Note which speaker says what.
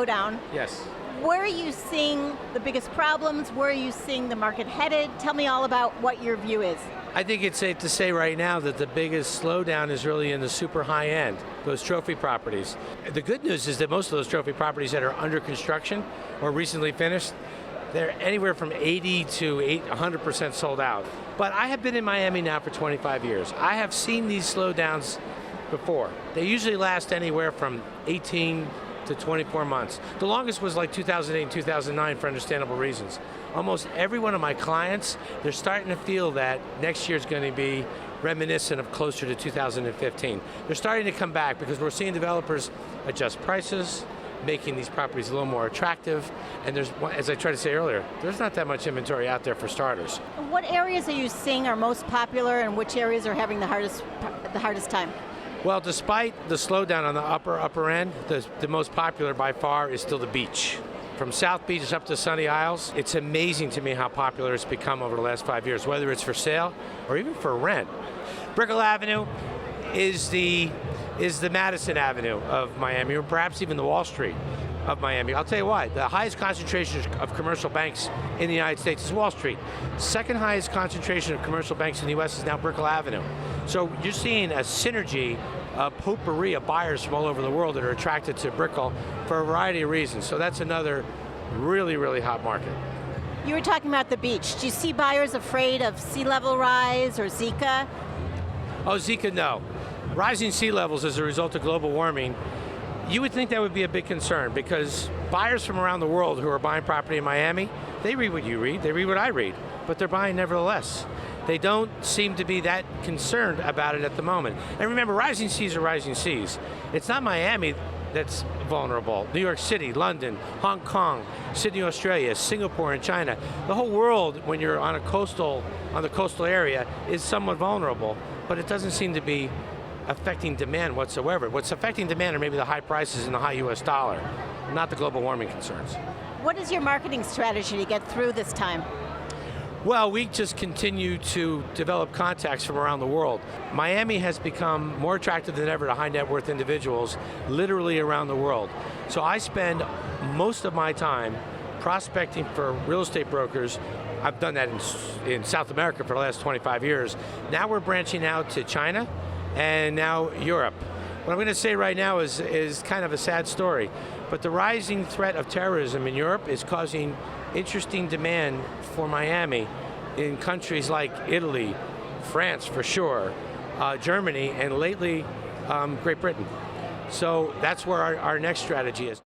Speaker 1: slowdown.
Speaker 2: Yes.
Speaker 1: Where are you seeing the biggest problems? Where are you seeing the market headed? Tell me all about what your view is.
Speaker 2: I think it's safe to say right now that the biggest slowdown is really in the super high end, those trophy properties. The good news is that most of those trophy properties that are under construction or recently finished, they're anywhere from 80 to 100% sold out. But I have been in Miami now for 25 years. I have seen these slowdowns before. They usually last anywhere from 18 to 24 months. The longest was like 2008 and 2009 for understandable reasons. Almost every one of my clients, they're starting to feel that next year's going to be reminiscent of closer to 2015. They're starting to come back because we're seeing developers adjust prices, making these properties a little more attractive, and there's, as I tried to say earlier, there's not that much inventory out there for starters.
Speaker 1: What areas are you seeing are most popular and which areas are having the hardest time?
Speaker 2: Well, despite the slowdown on the upper end, the most popular by far is still the beach. From South Beach up to Sunny Isles, it's amazing to me how popular it's become over the last 5 years, whether it's for sale or even for rent. Brickell Avenue is the Madison Avenue of Miami, or perhaps even the Wall Street of Miami. I'll tell you why. The highest concentration of commercial banks in the United States is Wall Street. Second highest concentration of commercial banks in the US is now Brickell Avenue. So you're seeing a synergy, a potpourri of buyers from all over the world that are attracted to Brickell for a variety of reasons. So that's another really, really hot market.
Speaker 1: You were talking about the beach. Do you see buyers afraid of sea level rise or Zika?
Speaker 2: Oh, Zika, no. Rising sea levels as a result of global warming, you would think that would be a big concern because buyers from around the world who are buying property in Miami, they read what you read, they read what I read, but they're buying nevertheless. They don't seem to be that concerned about it at the moment. And remember, rising seas are rising seas. It's not Miami that's vulnerable. New York City, London, Hong Kong, Sydney, Australia, Singapore, and China. The whole world, when you're on the coastal area, is somewhat vulnerable, but it doesn't seem to be affecting demand whatsoever. What's affecting demand are maybe the high prices and the high US dollar, not the global warming concerns.
Speaker 1: What is your marketing strategy to get through this time?
Speaker 2: Well, we just continue to develop contacts from around the world. Miami has become more attractive than ever to high net worth individuals, literally around the world. So I spend most of my time prospecting for real estate brokers. I've done that in South America for the last 25 years. Now we're branching out to China and now Europe. What I'm going to say right now is kind of a sad story, but the rising threat of terrorism in Europe is causing interesting demand for Miami in countries like Italy, France for sure, Germany, and lately Great Britain. So that's where our next strategy is.